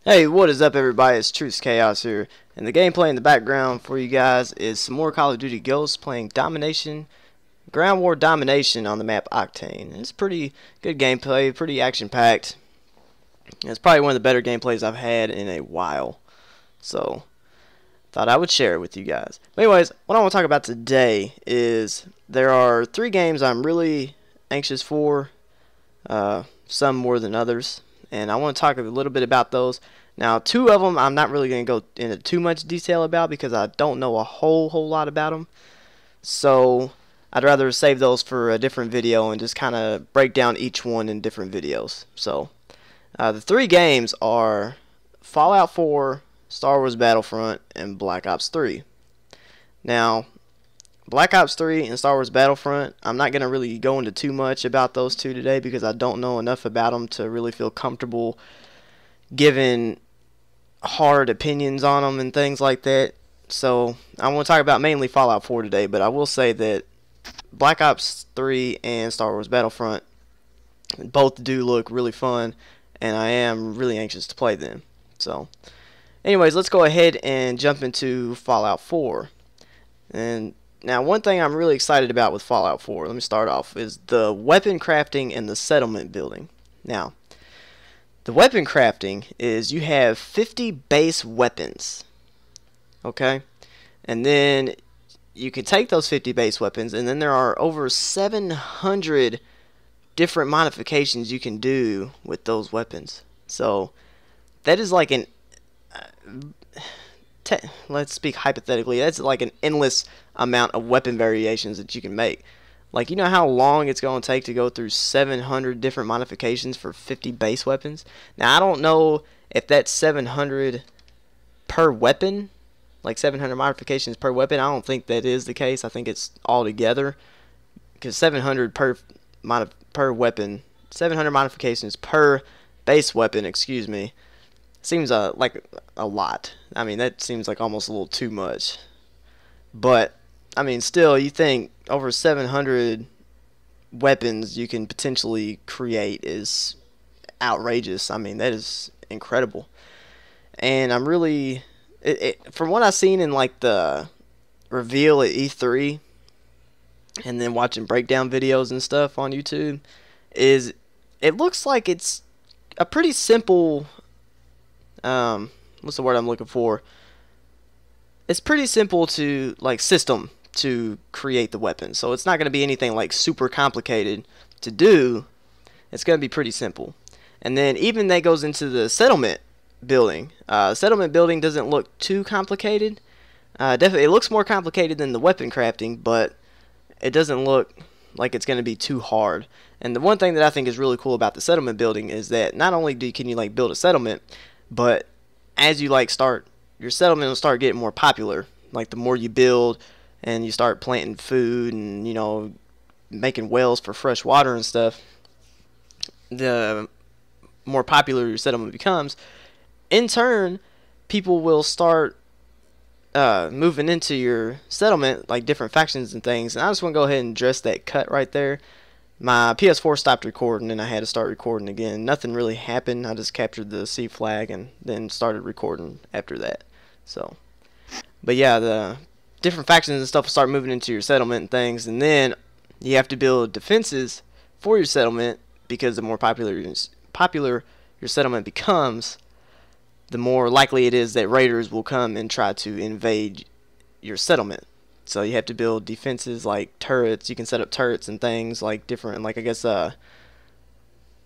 Hey, what is up everybody? It's Truth Chaos here, and the gameplay in the background for you guys is some more Call of Duty Ghosts playing Domination, Ground War Domination on the map Octane. It's pretty good gameplay, pretty action-packed. It's probably one of the better gameplays I've had in a while, so thought I would share it with you guys. But anyways, what I want to talk about today is there are 3 games I'm really anxious for, some more than others. And I want to talk a little bit about those. Now, 2 of them I'm not really going to go into too much detail about because I don't know a whole lot about them. So I'd rather save those for a different video and just kind of break down each one in different videos. So the 3 games are Fallout 4, Star Wars Battlefront, and Black Ops 3. Now, Black Ops 3 and Star Wars Battlefront, I'm not going to really go into too much about those 2 today because I don't know enough about them to really feel comfortable giving hard opinions on them and things like that. So I want to talk about mainly Fallout 4 today, but I will say that Black Ops 3 and Star Wars Battlefront both do look really fun, and I am really anxious to play them. So anyways, let's go ahead and jump into Fallout 4. And now, one thing I'm really excited about with Fallout 4, let me start off, is the weapon crafting and the settlement building. Now, the weapon crafting is you have 50 base weapons, okay? And then you can take those 50 base weapons, and then there are over 700 different modifications you can do with those weapons. So, that is like an... let's speak hypothetically, that's like an endless amount of weapon variations that you can make. Like, you know how long it's going to take to go through 700 different modifications for 50 base weapons? Now, I don't know if that's 700 per weapon, like 700 modifications per weapon. I don't think that is the case. I think it's all together, because 700 per weapon, 700 modifications per base weapon, excuse me, seems like a lot. I mean, that seems like almost a little too much. But I mean, still, you think over 700 weapons you can potentially create is outrageous. I mean, that is incredible. And I'm really, from what I've seen in like the reveal at E3, and then watching breakdown videos and stuff on YouTube, is it looks like it's a pretty simple, what's the word I'm looking for? It's pretty simple to, like, system to create the weapon. So it's not going to be anything like super complicated to do. It's going to be pretty simple. And then even that goes into the settlement building. Settlement building doesn't look too complicated. Definitely, it looks more complicated than the weapon crafting, but it doesn't look like it's going to be too hard. And the one thing that I think is really cool about the settlement building is that not only can you like build a settlement, but as you like start, your settlement will start getting more popular. Like the more you build and you start planting food and, you know, making wells for fresh water and stuff, the more popular your settlement becomes. In turn, people will start moving into your settlement, like different factions and things. And I just want to go ahead and address that cut right there. My PS4 stopped recording and I had to start recording again. Nothing really happened. I just captured the C flag and then started recording after that. So, but yeah, the different factions and stuff will start moving into your settlement and things, and then you have to build defenses for your settlement, because the more popular your settlement becomes, the more likely it is that raiders will come and try to invade your settlement. So you have to build defenses like turrets. You can set up turrets and things like different, like I guess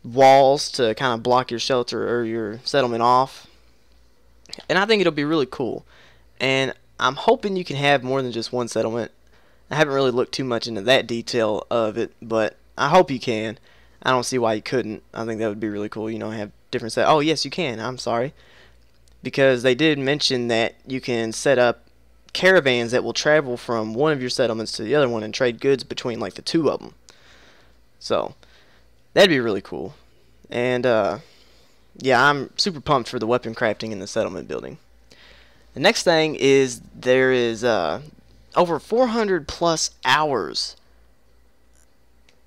walls to kind of block your shelter or your settlement off. And I think it'll be really cool. And I'm hoping you can have more than just one settlement. I haven't really looked too much into that detail of it, but I hope you can. I don't see why you couldn't. I think that would be really cool, you know, have different set. Oh, yes, you can. I'm sorry. Because they did mention that you can set up caravans that will travel from one of your settlements to the other one and trade goods between like the 2 of them. So that'd be really cool. And yeah, I'm super pumped for the weapon crafting and the settlement building. The next thing is there is over 400 plus hours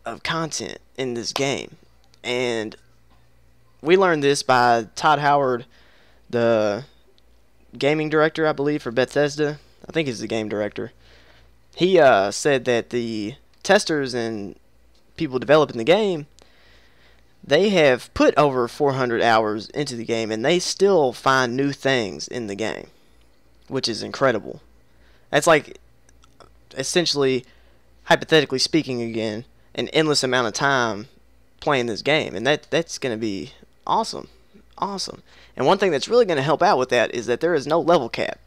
of content in this game. And we learned this by Todd Howard the gaming director, I believe, for Bethesda. I think he's the game director. He said that the testers and people developing the game, they have put over 400 hours into the game, and they still find new things in the game, which is incredible. That's like, essentially, hypothetically speaking again, an endless amount of time playing this game, and that's going to be awesome. Awesome. And one thing that's really going to help out with that is that there is no level cap.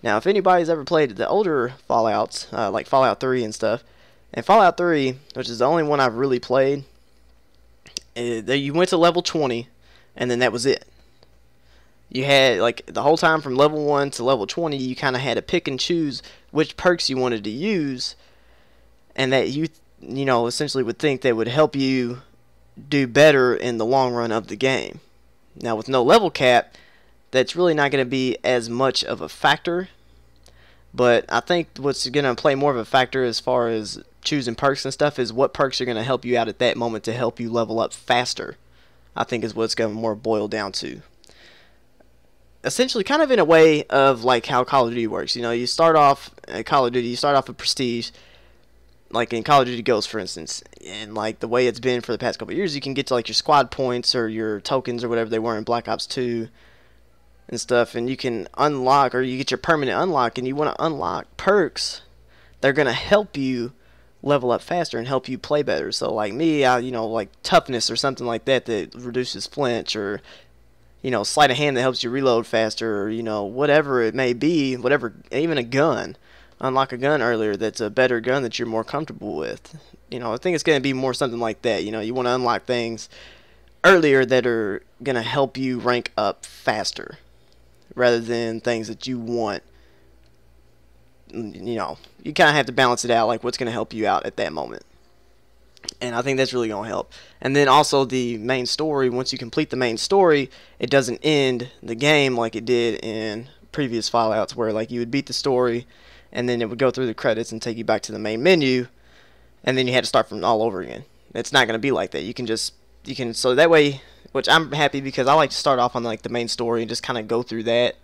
Now, if anybody's ever played the older Fallouts, like Fallout 3 and stuff, and Fallout 3, which is the only one I've really played, you went to level 20, and then that was it. You had, like, the whole time from level 1 to level 20, you kind of had to pick and choose which perks you wanted to use, and that you know, essentially would think that would help you do better in the long run of the game. Now, with no level cap, that's really not going to be as much of a factor, but I think what's going to play more of a factor as far as choosing perks and stuff is what perks are going to help you out at that moment to help you level up faster, I think is what's going to more boil down to. Essentially, kind of in a way of like how Call of Duty works. You know, you start off at Call of Duty, you start off with Prestige, like in Call of Duty Ghosts, for instance, and like the way it's been for the past couple of years, you can get to like your squad points or your tokens or whatever they were in Black Ops 2 and stuff, and you can unlock, or you get your permanent unlock, and you want to unlock perks that are going to help you level up faster and help you play better. So like me, you know, like toughness or something like that that reduces flinch, or you know, sleight of hand that helps you reload faster, or you know, whatever it may be, whatever, even a gun. Unlock a gun earlier that's a better gun that you're more comfortable with. You know, I think it's going to be more something like that. You know, you want to unlock things earlier that are going to help you rank up faster, rather than things that you want. You know, you kind of have to balance it out, like what's going to help you out at that moment. And I think that's really going to help. And then also the main story, once you complete the main story, it doesn't end the game like it did in previous Fallouts, where like you would beat the story and then it would go through the credits and take you back to the main menu, and then you had to start from all over again. It's not going to be like that. You can so that way, which I'm happy, because I like to start off on like the main story and just kind of go through that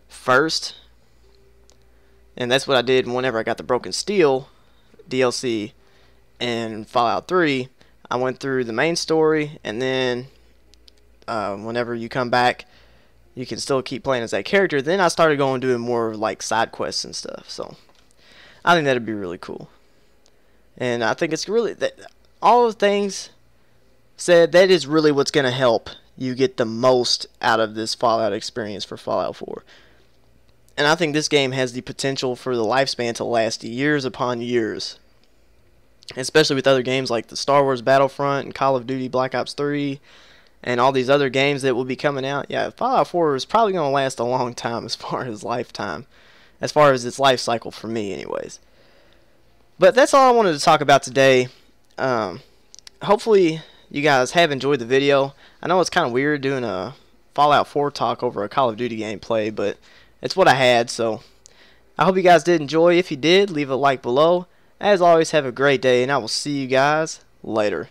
first. And that's what I did whenever I got the Broken Steel DLC in Fallout 3. I went through the main story, and then whenever you come back, you can still keep playing as that character. Then I started going doing more like side quests and stuff. So I think that'd be really cool. And I think it's really that all the things said, that is really what's going to help you get the most out of this Fallout experience for Fallout 4. And I think this game has the potential for the lifespan to last years upon years. Especially with other games like the Star Wars Battlefront and Call of Duty Black Ops 3 and all these other games that will be coming out. Yeah, Fallout 4 is probably going to last a long time as far as lifetime. As far as its life cycle for me anyways. But that's all I wanted to talk about today. Hopefully you guys have enjoyed the video. I know it's kind of weird doing a Fallout 4 talk over a Call of Duty gameplay, but it's what I had, so I hope you guys did enjoy. If you did, leave a like below. As always, have a great day, and I will see you guys later.